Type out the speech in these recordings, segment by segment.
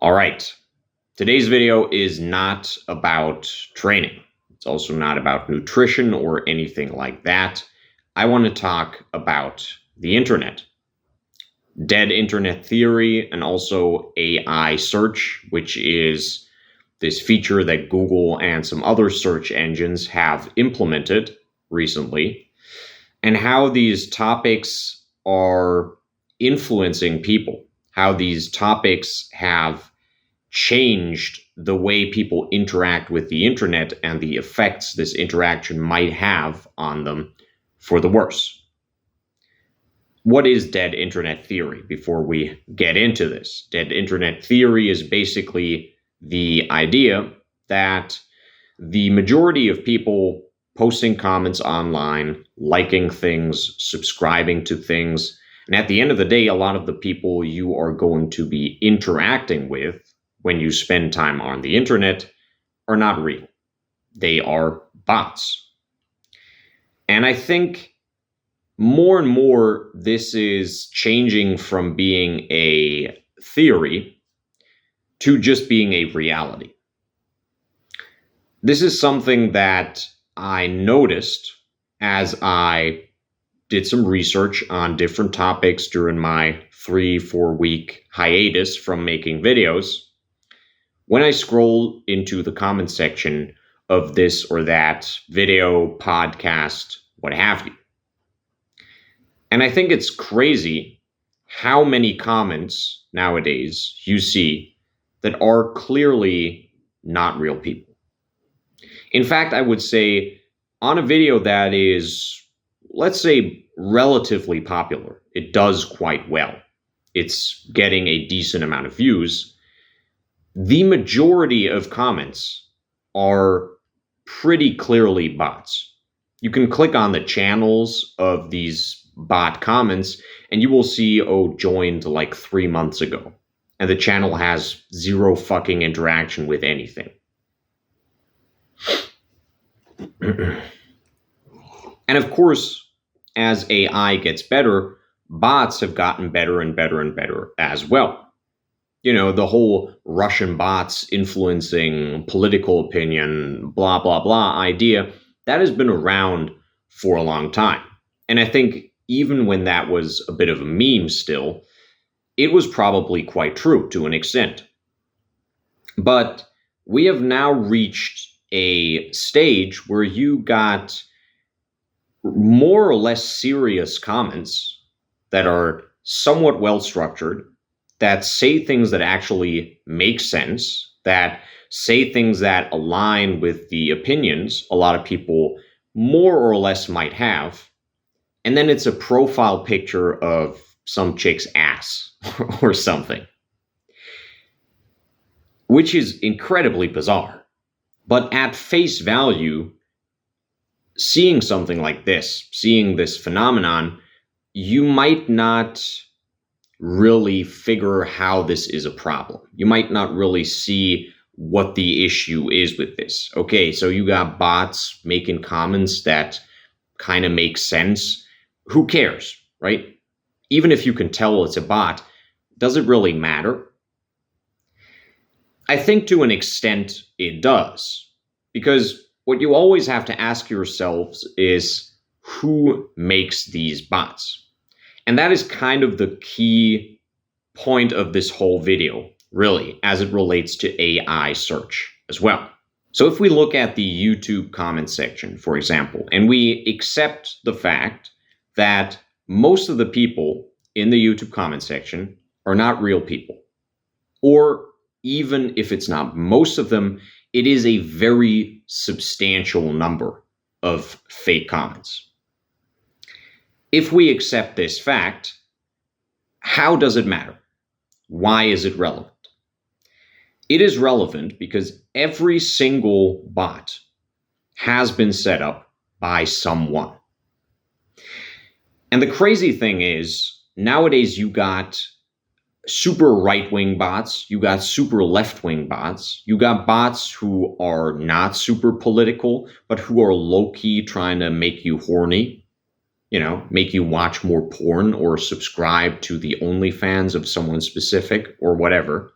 All right. Today's video is not about training. It's also not about nutrition or anything like that. I want to talk about the internet, dead internet theory, and also AI search, which is this feature that Google and some other search engines have implemented recently, and how these topics are influencing people, how these topics have changed the way people interact with the internet and the effects this interaction might have on them for the worse. What is dead internet theory before we get into this? Dead internet theory is basically the idea that the majority of people posting comments online, liking things, subscribing to things, and at the end of the day, a lot of the people you are going to be interacting with when you spend time on the internet are not real. They are bots. And I think more and more this is changing from being a theory to just being a reality. This is something that I noticed as I did some research on different topics during my 3-4 week hiatus from making videos. When I scroll into the comment section of this or that video, podcast, what have you. And I think it's crazy how many comments nowadays you see that are clearly not real people. In fact, I would say on a video that is, let's say, relatively popular, it does quite well. It's getting a decent amount of views. The majority of comments are pretty clearly bots. You can click on the channels of these bot comments and you will see, joined like 3 months ago. And the channel has zero fucking interaction with anything. And of course, as AI gets better, bots have gotten better and better and better as well. You know, the whole Russian bots influencing political opinion, blah, blah, blah idea, that has been around for a long time. And I think even when that was a bit of a meme still, it was probably quite true to an extent. But we have now reached a stage where you got more or less serious comments that are somewhat well structured, that say things that actually make sense, that say things that align with the opinions a lot of people more or less might have. And then it's a profile picture of some chick's ass or something, which is incredibly bizarre. But at face value, seeing something like this, seeing this phenomenon, you might not really figure how this is a problem. You might not really see what the issue is with this. Okay, so you got bots making comments that kind of make sense. Who cares, right? Even if you can tell it's a bot, does it really matter? I think to an extent it does, because what you always have to ask yourselves is who makes these bots? And that is kind of the key point of this whole video, really, as it relates to AI search as well. So if we look at the YouTube comment section, for example, and we accept the fact that most of the people in the YouTube comment section are not real people, or even if it's not most of them, it is a very substantial number of fake comments. If we accept this fact, how does it matter? Why is it relevant? It is relevant because every single bot has been set up by someone. And the crazy thing is, nowadays you got super right-wing bots, you got super left-wing bots, you got bots who are not super political, but who are low-key trying to make you horny. You know, make you watch more porn or subscribe to the OnlyFans of someone specific or whatever.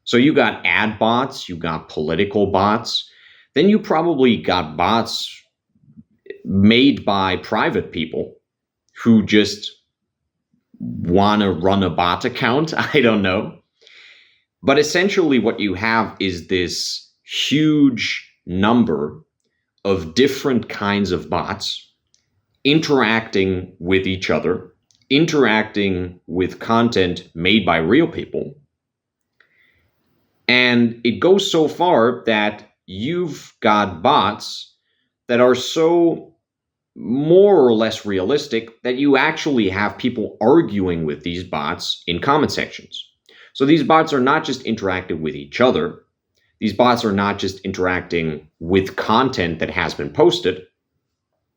So you got ad bots, you got political bots, then you probably got bots made by private people who just want to run a bot account. I don't know. But essentially, what you have is this huge number of different kinds of bots interacting with each other, interacting with content made by real people. And it goes so far that you've got bots that are so more or less realistic that you actually have people arguing with these bots in comment sections. So these bots are not just interacting with each other. These bots are not just interacting with content that has been posted,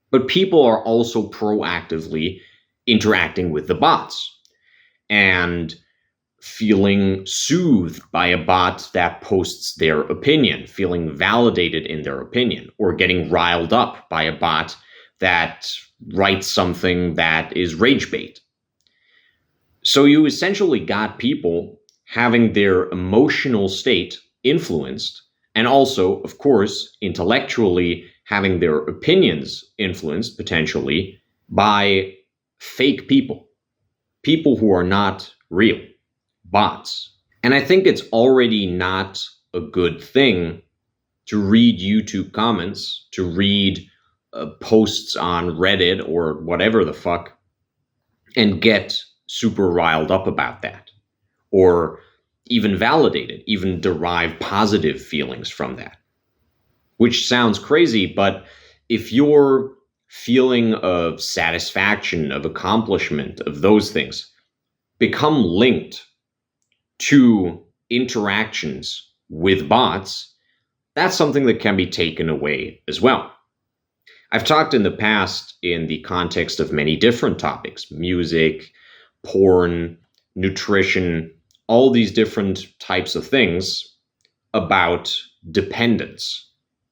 but people are also proactively interacting with the bots and feeling soothed by a bot that posts their opinion, feeling validated in their opinion, or getting riled up by a bot that writes something that is rage bait. So you essentially got people having their emotional state influenced, and also, of course, intellectually having their opinions influenced potentially by fake people, people who are not real, bots. And I think it's already not a good thing to read YouTube comments, to read posts on Reddit or whatever the fuck, and get super riled up about that, or even validate it, even derive positive feelings from that. Which sounds crazy, but if your feeling of satisfaction, of accomplishment, of those things become linked to interactions with bots, that's something that can be taken away as well. I've talked in the past in the context of many different topics: music, porn, nutrition, all these different types of things, about dependence,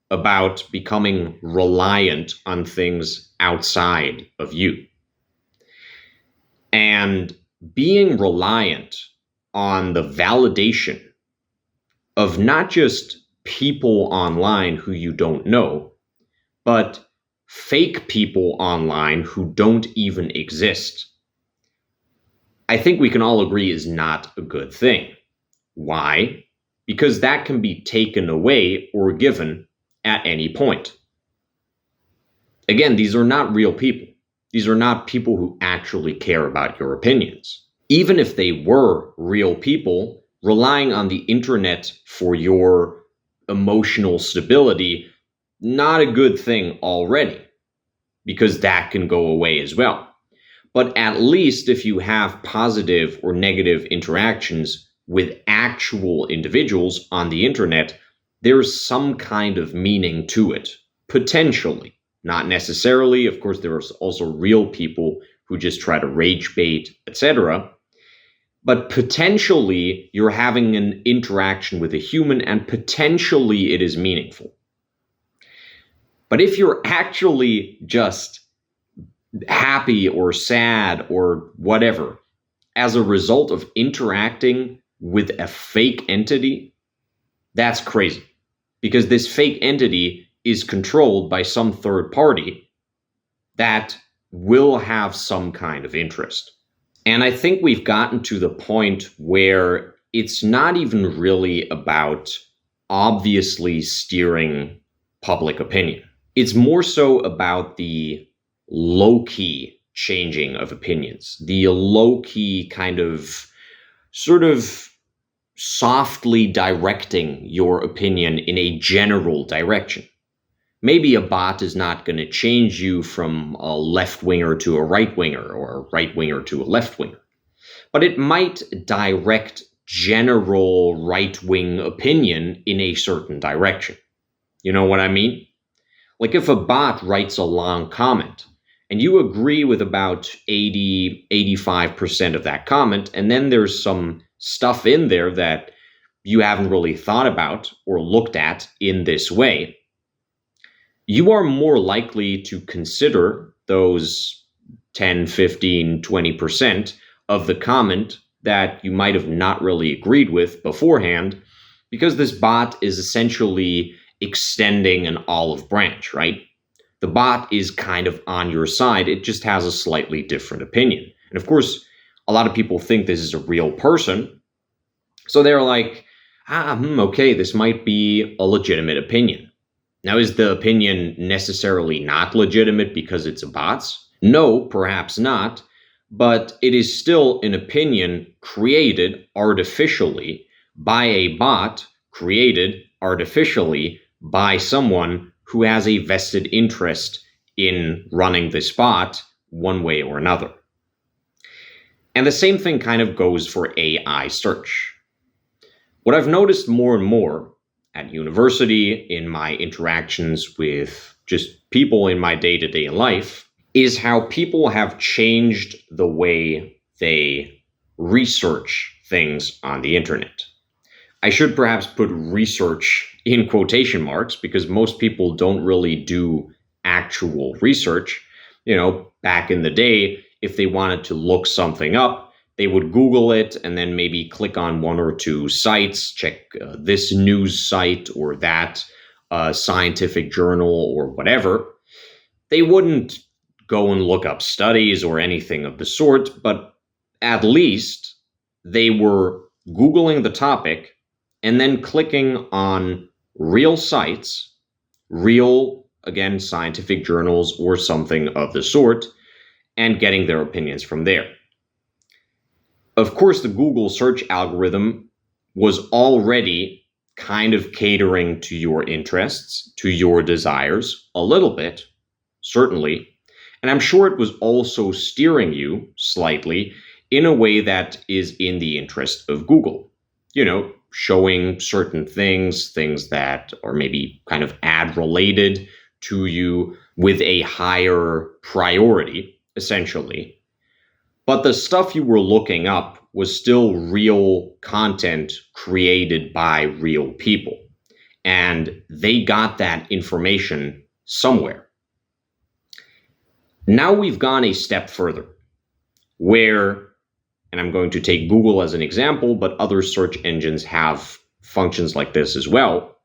about becoming reliant on things outside of you. And being reliant on the validation of not just people online who you don't know, but fake people online who don't even exist, I think we can all agree is not a good thing. Why? Because that can be taken away or given at any point. Again, these are not real people. These are not people who actually care about your opinions. Even if they were real people, relying on the internet for your emotional stability, not a good thing already, because that can go away as well. But at least if you have positive or negative interactions with actual individuals on the internet, there's some kind of meaning to it, potentially. Not necessarily. Of course, there are also real people who just try to rage bait, etc. But potentially, you're having an interaction with a human, and potentially it is meaningful. But if you're actually just happy or sad or whatever as a result of interacting with a fake entity, that's crazy. Because this fake entity is controlled by some third party that will have some kind of interest. And I think we've gotten to the point where it's not even really about obviously steering public opinion. It's more so about the low-key changing of opinions, the low-key kind of sort of softly directing your opinion in a general direction. Maybe a bot is not going to change you from a left-winger to a right-winger, or a right-winger to a left-winger, but it might direct general right-wing opinion in a certain direction. You know what I mean? Like if a bot writes a long comment and you agree with about 85% of that comment, and then there's some stuff in there that you haven't really thought about or looked at in this way, you are more likely to consider those 10, 15, 20% of the comment that you might have not really agreed with beforehand because this bot is essentially extending an olive branch, right? The bot is kind of on your side. It just has a slightly different opinion. And of course, a lot of people think this is a real person. So they're like, okay, this might be a legitimate opinion. Now, is the opinion necessarily not legitimate because it's a bot's? No, perhaps not. But it is still an opinion created artificially by a bot, created artificially by someone who has a vested interest in running this bot one way or another. And the same thing kind of goes for AI search. What I've noticed more and more at university, in my interactions with just people in my day-to-day life, is how people have changed the way they research things on the internet. I should perhaps put research in quotation marks because most people don't really do actual research. Back in the day, if they wanted to look something up, they would Google it and then maybe click on one or two sites, check this news site or that scientific journal or whatever. They wouldn't go and look up studies or anything of the sort, but at least they were Googling the topic and then clicking on real sites, real, again, scientific journals or something of the sort, and getting their opinions from there. Of course, the Google search algorithm was already kind of catering to your interests, to your desires, a little bit, certainly. And I'm sure it was also steering you slightly in a way that is in the interest of Google. Showing certain things that are maybe kind of ad related to you with a higher priority, essentially. But the stuff you were looking up was still real content created by real people. And they got that information somewhere. Now we've gone a step further where, and I'm going to take Google as an example, but other search engines have functions like this as well.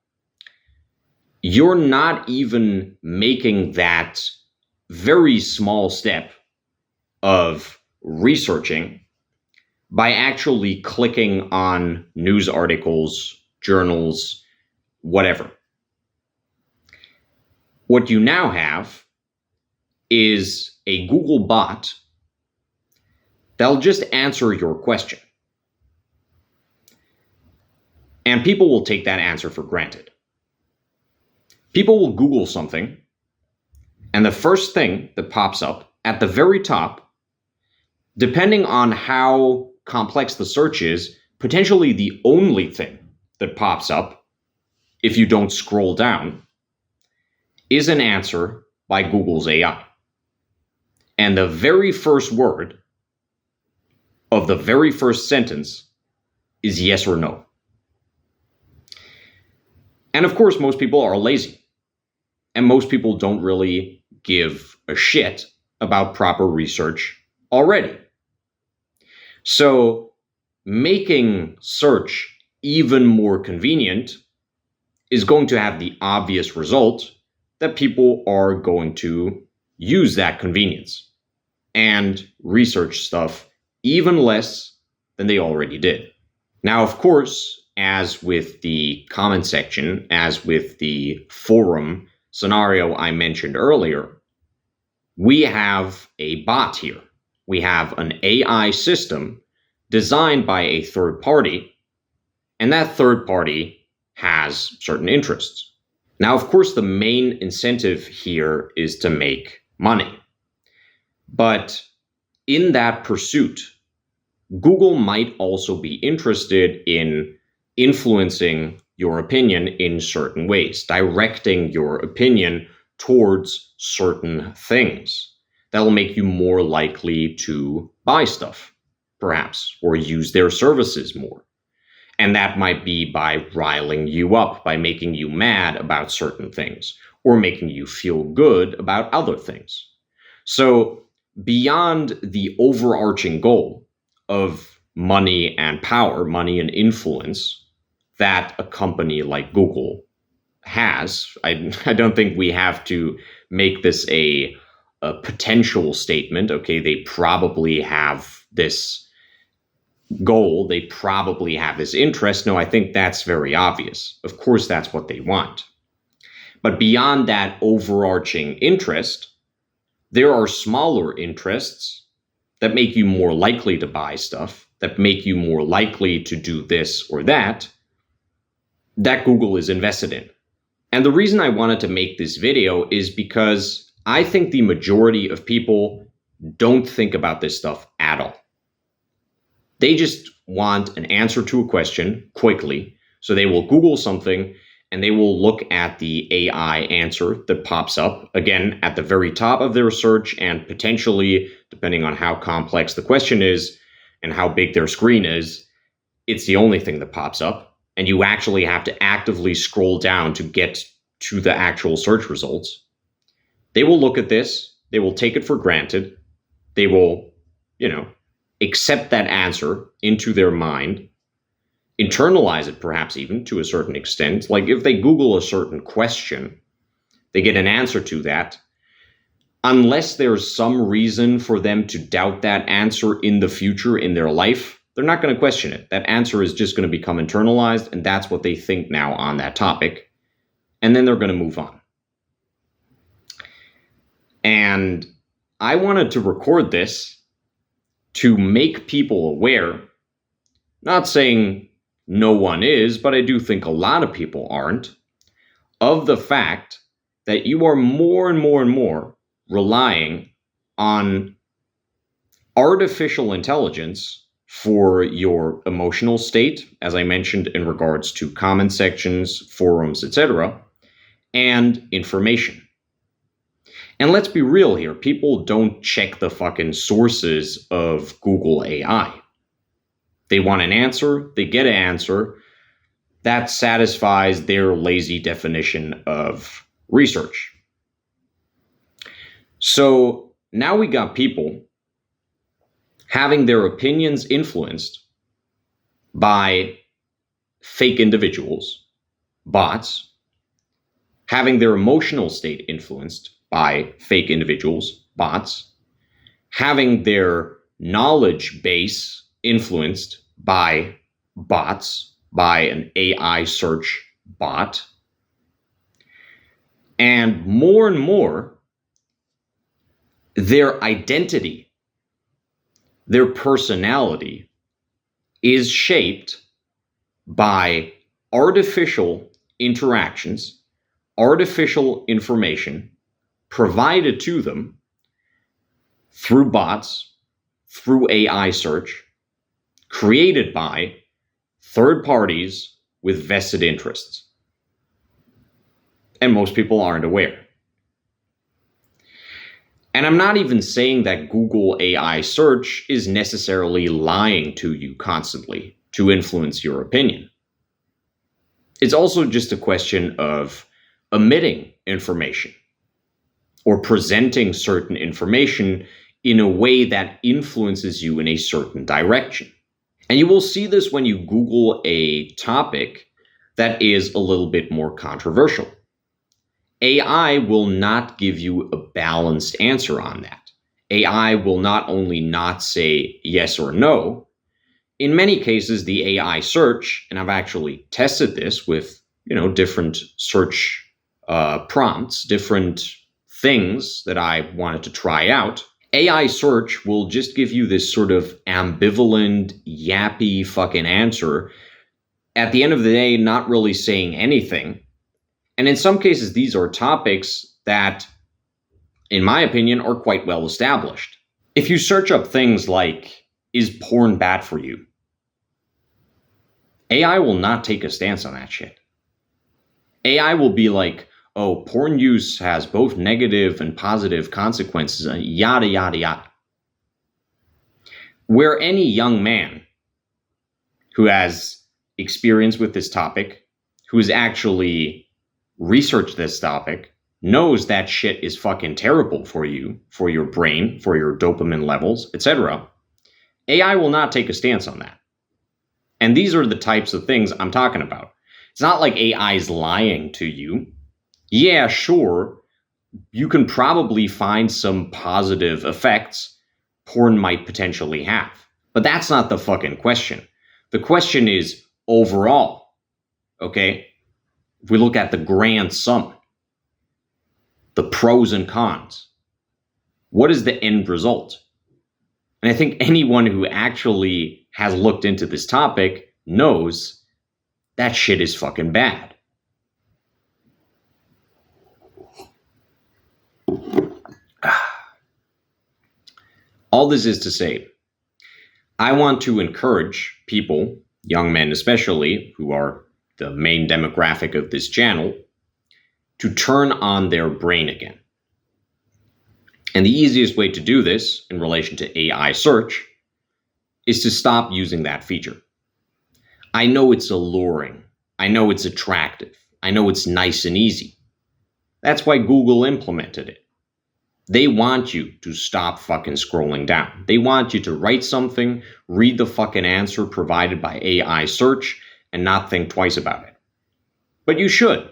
You're not even making that very small step of researching by actually clicking on news articles, journals, whatever. What you now have is a Google bot that'll just answer your question. And people will take that answer for granted. People will Google something, and the first thing that pops up at the very top, depending on how complex the search is, potentially the only thing that pops up, if you don't scroll down, is an answer by Google's AI. And the very first word of the very first sentence is yes or no. And of course, most people are lazy. And most people don't really give a shit about proper research already. So making search even more convenient is going to have the obvious result that people are going to use that convenience and research stuff even less than they already did. Now, of course, as with the comment section, as with the forum scenario I mentioned earlier, we have a bot here. We have an AI system designed by a third party, and that third party has certain interests. Now, of course, the main incentive here is to make money. But in that pursuit, Google might also be interested in influencing your opinion in certain ways, directing your opinion towards certain things that will make you more likely to buy stuff, perhaps, or use their services more. And that might be by riling you up, by making you mad about certain things, or making you feel good about other things. So beyond the overarching goal of money and power, money and influence, that a company like Google has. I don't think we have to make this a potential statement. Okay, they probably have this goal, they probably have this interest. No, I think that's very obvious. Of course, that's what they want. But beyond that overarching interest, there are smaller interests that make you more likely to buy stuff, that make you more likely to do this or that Google is invested in. And the reason I wanted to make this video is because I think the majority of people don't think about this stuff at all. They just want an answer to a question quickly. So they will Google something and they will look at the AI answer that pops up, again, at the very top of their search, and potentially, depending on how complex the question is and how big their screen is, it's the only thing that pops up. And you actually have to actively scroll down to get to the actual search results. They will look at this, they will take it for granted, they will, accept that answer into their mind, internalize it perhaps even to a certain extent. Like if they Google a certain question, they get an answer to that. Unless there's some reason for them to doubt that answer in the future in their life, they're not going to question it. That answer is just going to become internalized, and that's what they think now on that topic. And then they're going to move on. And I wanted to record this to make people aware, not saying no one is, but I do think a lot of people aren't, of the fact that you are more and more and more relying on artificial intelligence for your emotional state, as I mentioned in regards to comment sections, forums, etc., and information. And let's be real here, people don't check the fucking sources of Google AI. They want an answer, they get an answer, that satisfies their lazy definition of research. So now we got people having their opinions influenced by fake individuals, bots, having their emotional state influenced by fake individuals, bots, having their knowledge base influenced by bots, by an AI search bot, and more, their identity, their personality is shaped by artificial interactions, artificial information provided to them through bots, through AI search, created by third parties with vested interests. And most people aren't aware. And I'm not even saying that Google AI search is necessarily lying to you constantly to influence your opinion. It's also just a question of omitting information or presenting certain information in a way that influences you in a certain direction. And you will see this when you Google a topic that is a little bit more controversial. AI will not give you a balanced answer on that. AI will not only not say yes or no. In many cases, the AI search, and I've actually tested this with, different search prompts, different things that I wanted to try out. AI search will just give you this sort of ambivalent, yappy fucking answer. At the end of the day, not really saying anything. And in some cases, these are topics that, in my opinion, are quite well established. If you search up things like, is porn bad for you? AI will not take a stance on that shit. AI will be like, oh, porn use has both negative and positive consequences, yada, yada, yada. Where any young man who has experience with this topic, who has actually researched this topic, knows that shit is fucking terrible for you, for your brain, for your dopamine levels, etc., AI will not take a stance on that. And these are the types of things I'm talking about. It's not like AI is lying to you. Yeah, sure, you can probably find some positive effects porn might potentially have. But that's not the fucking question. The question is overall, okay? If we look at the grand sum, the pros and cons, what is the end result? And I think anyone who actually has looked into this topic knows that shit is fucking bad. All this is to say, I want to encourage people, young men especially, who are the main demographic of this channel, to turn on their brain again. And the easiest way to do this in relation to AI search is to stop using that feature. I know it's alluring. I know it's attractive. I know it's nice and easy. That's why Google implemented it. They want you to stop fucking scrolling down. They want you to write something, read the fucking answer provided by AI search, and not think twice about it. But you should.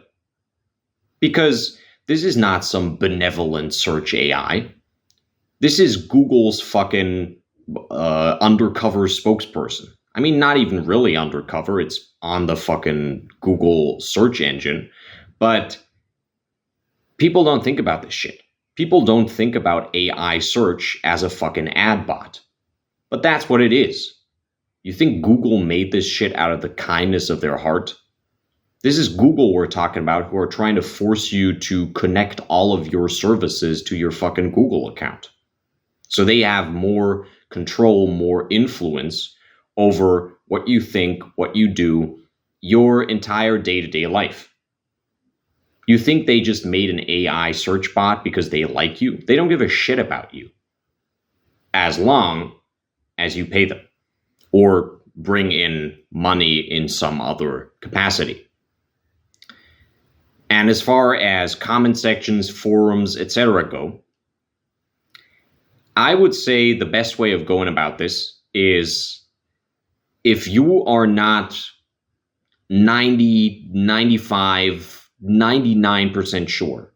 Because this is not some benevolent search AI. This is Google's fucking undercover spokesperson. I mean, not even really undercover. It's on the fucking Google search engine. But people don't think about this shit. People don't think about AI search as a fucking ad bot. But that's what it is. You think Google made this shit out of the kindness of their heart? This is Google we're talking about, who are trying to force you to connect all of your services to your fucking Google account. So they have more control, more influence over what you think, what you do, your entire day-to-day life. You think they just made an AI search bot because they like you? They don't give a shit about you, as long as you pay them or bring in money in some other capacity. And as far as comment sections, forums, etc. go, I would say the best way of going about this is, if you are not 90, 95, 99% sure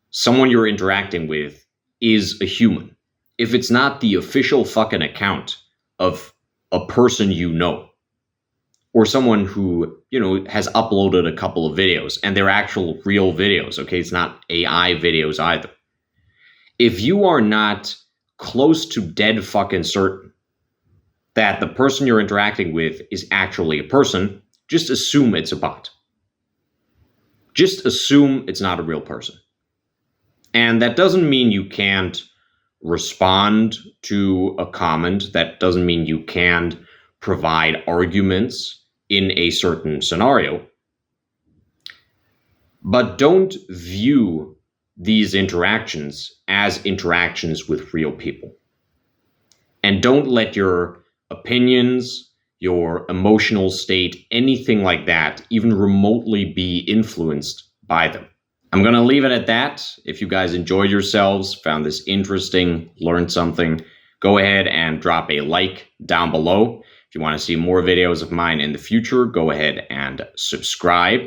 someone you're interacting with is a human, if it's not the official fucking account of a person you know, or someone who, has uploaded a couple of videos and they're actual real videos, okay? It's not AI videos either. If you are not close to dead fucking certain that the person you're interacting with is actually a person, just assume it's a bot. Just assume it's not a real person. And that doesn't mean you can't respond to a comment. That doesn't mean you can't provide arguments in a certain scenario. But don't view these interactions as interactions with real people. And don't let your opinions, your emotional state, anything like that, even remotely be influenced by them. I'm going to leave it at that. If you guys enjoyed yourselves, found this interesting, learned something, go ahead and drop a like down below. If you want to see more videos of mine in the future, go ahead and subscribe.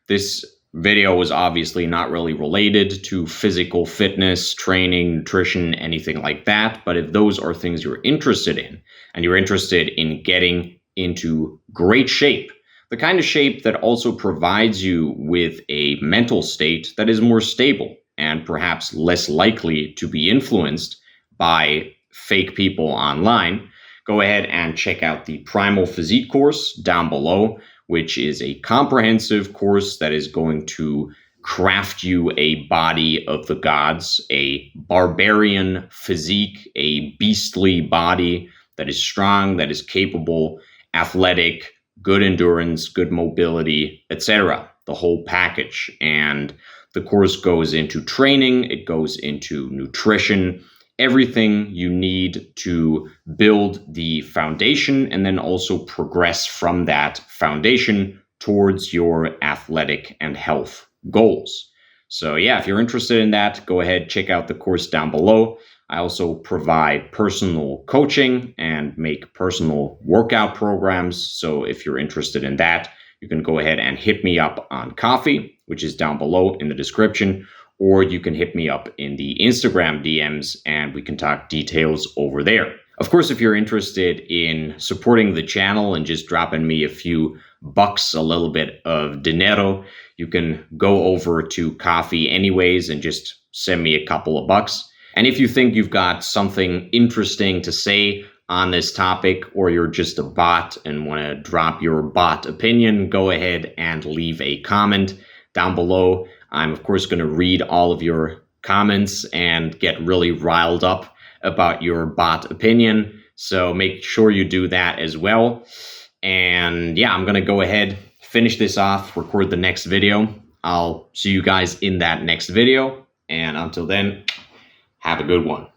This video was obviously not really related to physical fitness, training, nutrition, anything like that. But if those are things you're interested in, and you're interested in getting into great shape, the kind of shape that also provides you with a mental state that is more stable and perhaps less likely to be influenced by fake people online, go ahead and check out the Primal Physique course down below, which is a comprehensive course that is going to craft you a body of the gods, a barbarian physique, a beastly body that is strong, that is capable, athletic, good endurance, good mobility, etc. The whole package. And the course goes into training, it goes into nutrition, everything you need to build the foundation and then also progress from that foundation towards your athletic and health goals. So yeah, if you're interested in that, go ahead, check out the course down below. I also provide personal coaching and make personal workout programs. So if you're interested in that, you can go ahead and hit me up on Coffee, which is down below in the description, or you can hit me up in the Instagram DMs and we can talk details over there. Of course, if you're interested in supporting the channel and just dropping me a few bucks, a little bit of dinero, you can go over to Coffee anyways and just send me a couple of bucks. And if you think you've got something interesting to say on this topic, or you're just a bot and want to drop your bot opinion, go ahead and leave a comment down below. I'm of course going to read all of your comments and get really riled up about your bot opinion. So make sure you do that as well. And yeah, I'm going to go ahead, finish this off, record the next video. I'll see you guys in that next video. And until then, have a good one.